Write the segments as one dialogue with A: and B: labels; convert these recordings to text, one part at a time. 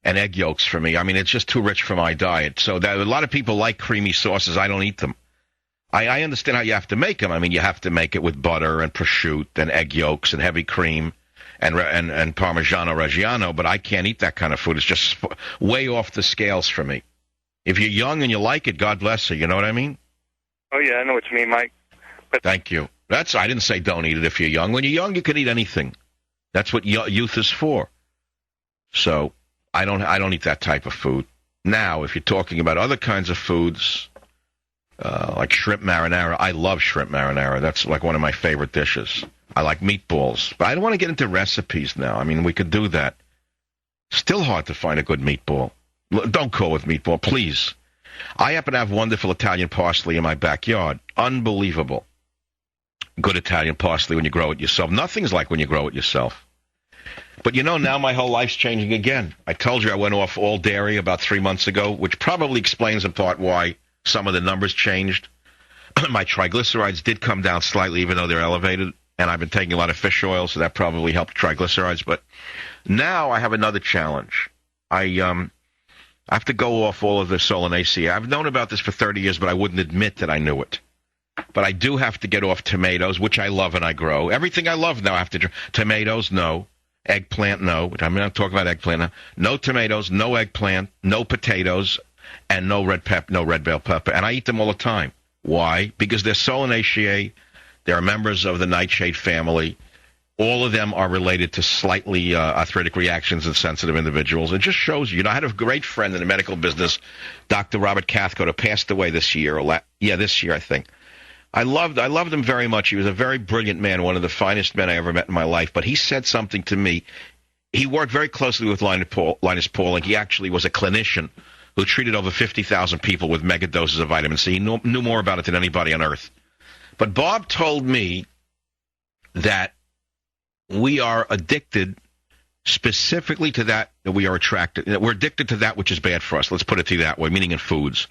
A: and egg yolks for me. I mean, it's just too rich for my diet. So that, a lot of people like creamy sauces. I don't eat them. I understand how you have to make them. I mean, you have to make it with butter and prosciutto and egg yolks and heavy cream and Parmigiano Reggiano, but I can't eat that kind of food. It's just way off the scales for me. If you're young and you like it, God bless you. You know what I mean?
B: Oh, yeah, I know what you mean, Mike. But
A: thank you. I didn't say don't eat it if you're young. When you're young, you can eat anything. That's what youth is for. So I don't eat that type of food. Now, if you're talking about other kinds of foods, like shrimp marinara, I love shrimp marinara. That's like one of my favorite dishes. I like meatballs. But I don't want to get into recipes now. I mean, we could do that. Still hard to find a good meatball. Don't call with meatball, please. I happen to have wonderful Italian parsley in my backyard. Unbelievable. Good Italian parsley when you grow it yourself. Nothing's like when you grow it yourself. But you know, now my whole life's changing again. I told you I went off all dairy about 3 months ago, which probably explains in part why some of the numbers changed. My triglycerides did come down slightly, even though they're elevated. And I've been taking a lot of fish oil, so that probably helped triglycerides. But now I have another challenge. I have to go off all of the Solanaceae. I've known about this for 30 years, but I wouldn't admit that I knew it. But I do have to get off tomatoes, which I love and I grow. Everything I love now I have to tomatoes, no. Eggplant, no. I'm not talking about eggplant now. No tomatoes, no eggplant, no potatoes, and no red bell pepper. And I eat them all the time. Why? Because they're Solanaceae. They're members of the nightshade family. All of them are related to slightly arthritic reactions in sensitive individuals. It just shows you. I had a great friend in the medical business, Dr. Robert Cathcart, who passed away this year. This year, I think. I loved him very much. He was a very brilliant man, one of the finest men I ever met in my life. But he said something to me. He worked very closely with Linus Pauling. He actually was a clinician who treated over 50,000 people with mega doses of vitamin C. He knew more about it than anybody on earth. But Bob told me that we are addicted specifically to that we are attracted. We're addicted to that which is bad for us. Let's put it to you that way, meaning in foods.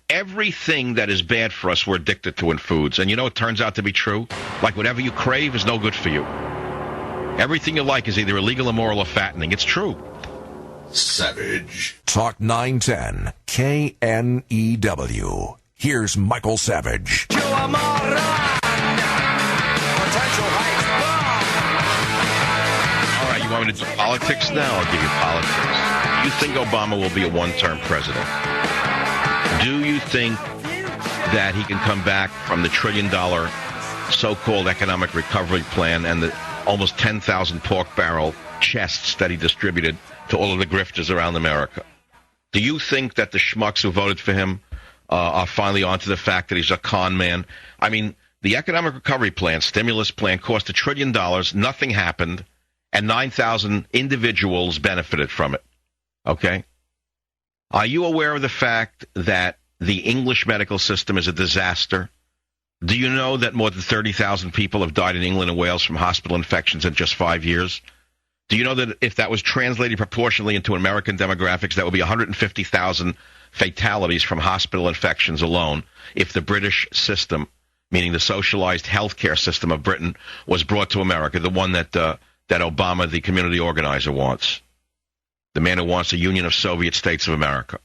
A: Everything that is bad for us, we're addicted to in foods. And you know, it turns out to be true. Like whatever you crave is no good for you. Everything you like is either illegal, immoral, or fattening. It's true.
C: Savage. Talk 910 KNEW. Here's Michael Savage.
A: All right, you want me to do politics now? I'll give you politics. You think Obama will be a one-term president? Do you think that he can come back from the $1 trillion so-called economic recovery plan and the almost 10,000 pork barrel chests that he distributed to all of the grifters around America? Do you think that the schmucks who voted for him are finally onto the fact that he's a con man? I mean, the economic recovery plan, stimulus plan, cost $1 trillion. Nothing happened, and 9,000 individuals benefited from it. Okay? Are you aware of the fact that the English medical system is a disaster? Do you know that more than 30,000 people have died in England and Wales from hospital infections in just 5 years? Do you know that if that was translated proportionally into American demographics, that would be 150,000 fatalities from hospital infections alone if the British system, meaning the socialized healthcare system of Britain, was brought to America, the one that Obama, the community organizer, wants? The man who wants a Union of Soviet States of America.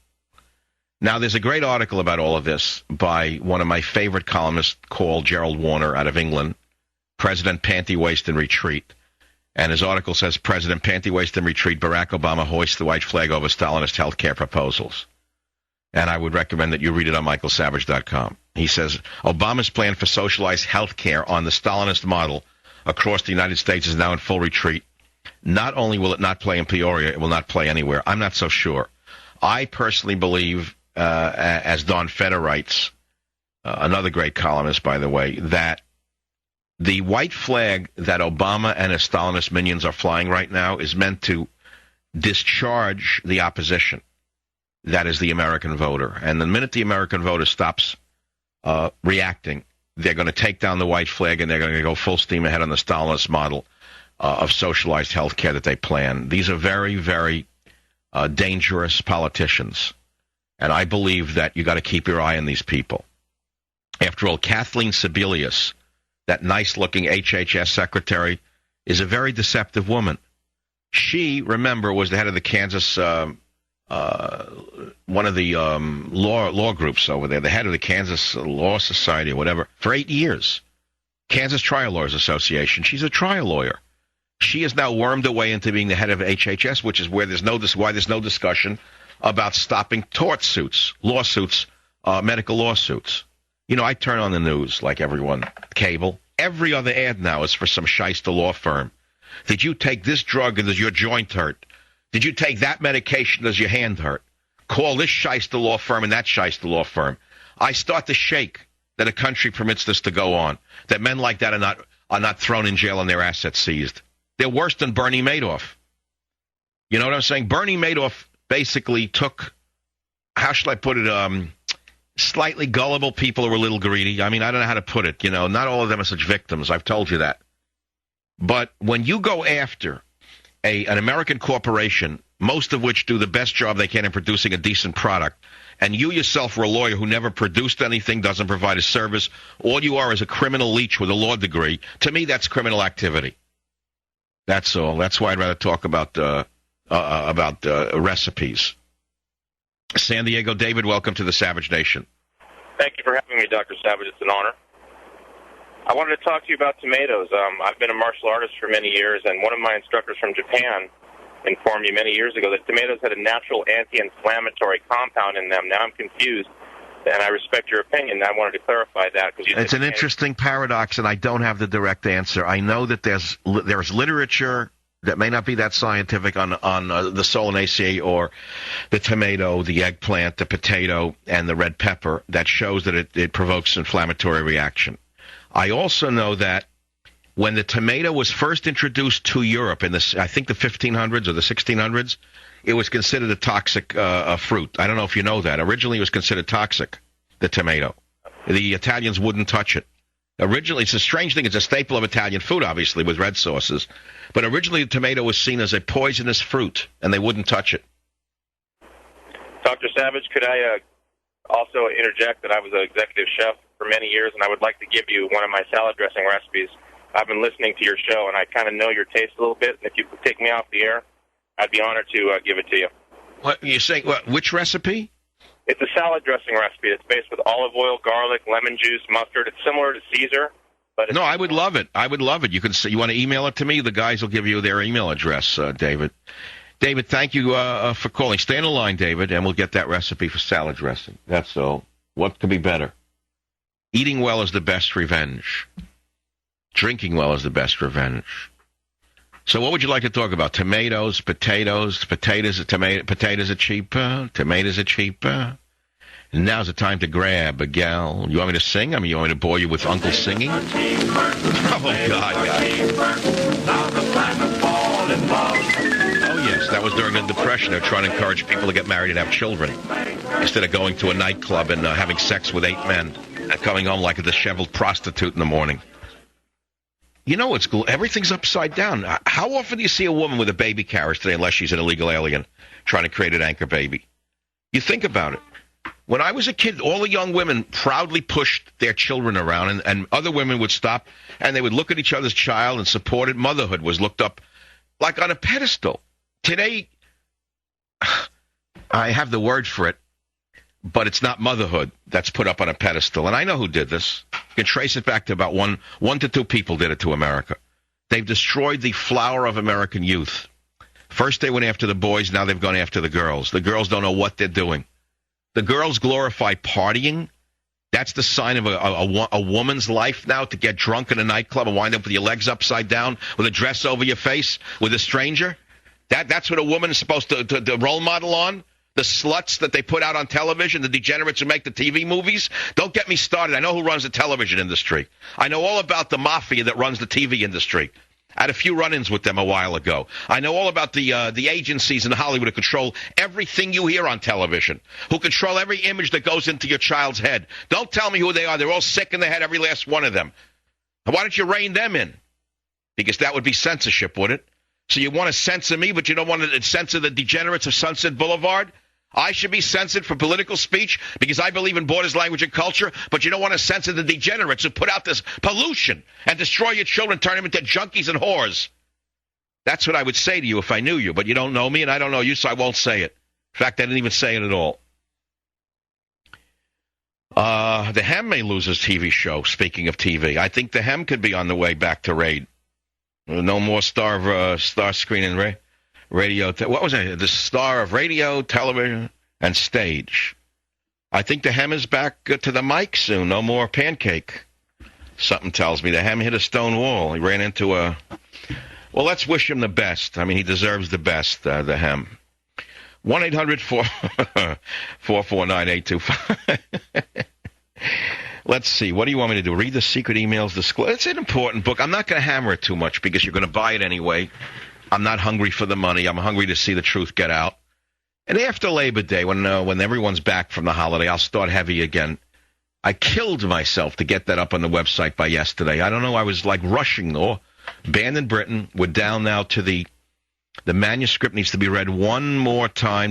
A: Now, there's a great article about all of this by one of my favorite columnists called Gerald Warner out of England, President Panty Waist in Retreat. And his article says, President Panty Waist in Retreat, Barack Obama hoists the white flag over Stalinist health care proposals. And I would recommend that you read it on michaelsavage.com. He says, Obama's plan for socialized health care on the Stalinist model across the United States is now in full retreat. Not only will it not play in Peoria, it will not play anywhere. I'm not so sure. I personally believe, as Don Feder writes, another great columnist, by the way, that the white flag that Obama and his Stalinist minions are flying right now is meant to discharge the opposition. That is the American voter. And the minute the American voter stops reacting, they're going to take down the white flag and they're going to go full steam ahead on the Stalinist model of socialized health care that they plan. These are very, very dangerous politicians. And I believe that you got to keep your eye on these people. After all, Kathleen Sebelius, that nice-looking HHS secretary, is a very deceptive woman. She, remember, was the head of the Kansas one of the law groups over there, the head of the Kansas Law Society or whatever, for 8 years. Kansas Trial Lawyers Association. She's a trial lawyer. She has now wormed her way into being the head of HHS, which is why there's no discussion about stopping tort suits, lawsuits, medical lawsuits. You know, I turn on the news like everyone, cable. Every other ad now is for some shyster law firm. Did you take this drug and does your joint hurt? Did you take that medication? Does your hand hurt? Call this shyster law firm and that shyster law firm. I start to shake that a country permits this to go on, that men like that are not thrown in jail and their assets seized. They're worse than Bernie Madoff. You know what I'm saying? Bernie Madoff basically took, how shall I put it, slightly gullible people who were a little greedy. I mean, I don't know how to put it. You know, not all of them are such victims. I've told you that. But when you go after an American corporation, most of which do the best job they can in producing a decent product, and you yourself were a lawyer who never produced anything, doesn't provide a service, all you are is a criminal leech with a law degree, to me that's criminal activity. That's all. That's why I'd rather talk about recipes. San Diego, David, welcome to the Savage Nation.
D: Thank you for having me, Dr. Savage. It's an honor. I wanted to talk to you about tomatoes. I've been a martial artist for many years, and one of my instructors from Japan informed me many years ago that tomatoes had a natural anti-inflammatory compound in them. Now I'm confused, and I respect your opinion. I wanted to clarify that.
A: It's an interesting paradox, and I don't have the direct answer. I know that there's literature that may not be that scientific on the Solanaceae or the tomato, the eggplant, the potato, and the red pepper that shows that it provokes inflammatory reaction. I also know that when the tomato was first introduced to Europe in I think the 1500s or the 1600s, it was considered a toxic fruit. I don't know if you know that. Originally, it was considered toxic, the tomato. The Italians wouldn't touch it. Originally, it's a strange thing. It's a staple of Italian food, obviously, with red sauces. But originally, the tomato was seen as a poisonous fruit, and they wouldn't touch it.
D: Dr. Savage, could I also interject that I was an executive chef for many years, and I would like to give you one of my salad dressing recipes. I've been listening to your show, and I kind of know your taste a little bit. And if you could take me off the air, I'd be honored to give it to you.
A: What you saying? Which recipe?
D: It's a salad dressing recipe. It's based with olive oil, garlic, lemon juice, mustard. It's similar to Caesar. But no,
A: I would love it. I would love it. You want to email it to me? The guys will give you their email address, David. David, thank you for calling. Stay on the line, David, and we'll get that recipe for salad dressing. That's all. What could be better? Eating well is the best revenge. Drinking well is the best revenge. So what would you like to talk about? Tomatoes, potatoes. Potatoes are cheaper. Tomatoes are cheaper. And now's the time to grab a gal. You want me to sing? I mean, you want me to bore you with Uncle singing? Oh, God. Oh, yes, that was during the Depression. They were trying to encourage people to get married and have children instead of going to a nightclub and having sex with 8 men and coming home like a disheveled prostitute in the morning. You know, everything's upside down. How often do you see a woman with a baby carriage today, unless she's an illegal alien trying to create an anchor baby? You think about it. When I was a kid, all the young women proudly pushed their children around, and other women would stop, and they would look at each other's child and support it. Motherhood was looked up like on a pedestal. Today, I have the word for it, but it's not motherhood that's put up on a pedestal. And I know who did this. You can trace it back to about one to two people did it to America. They've destroyed the flower of American youth. First they went after the boys, now they've gone after the girls. The girls don't know what they're doing. The girls glorify partying. That's the sign of a woman's life now, to get drunk in a nightclub and wind up with your legs upside down with a dress over your face with a stranger. That's what a woman is supposed to role model on. The sluts that they put out on television, the degenerates who make the TV movies. Don't get me started. I know who runs the television industry. I know all about the mafia that runs the TV industry. I had a few run-ins with them a while ago. I know all about the agencies in Hollywood who control everything you hear on television, who control every image that goes into your child's head. Don't tell me who they are. They're all sick in the head, every last one of them. Why don't you rein them in? Because that would be censorship, would it? So you want to censor me, but you don't want to censor the degenerates of Sunset Boulevard? I should be censored for political speech because I believe in borders, language, and culture, but you don't want to censor the degenerates who put out this pollution and destroy your children, turn them into junkies and whores. That's what I would say to you if I knew you, but you don't know me and I don't know you, so I won't say it. In fact, I didn't even say it at all. The Hem may lose his TV show, speaking of TV. I think the Hem could be on the way back to raid. No more star screen and radio. What was it? The star of radio, television, and stage. I think the Hem is back to the mic soon. No more pancake. Something tells me the Hem hit a stone wall. He ran into a... Well, let's wish him the best. I mean, he deserves the best, the Hem. 1-800-449-825. Let's see. What do you want me to do? Read the secret emails disclosed? It's an important book. I'm not going to hammer it too much because you're going to buy it anyway. I'm not hungry for the money. I'm hungry to see the truth get out. And after Labor Day, when everyone's back from the holiday, I'll start heavy again. I killed myself to get that up on the website by yesterday. I don't know. I was like rushing. Banned in Britain. We're down now to the manuscript needs to be read one more time.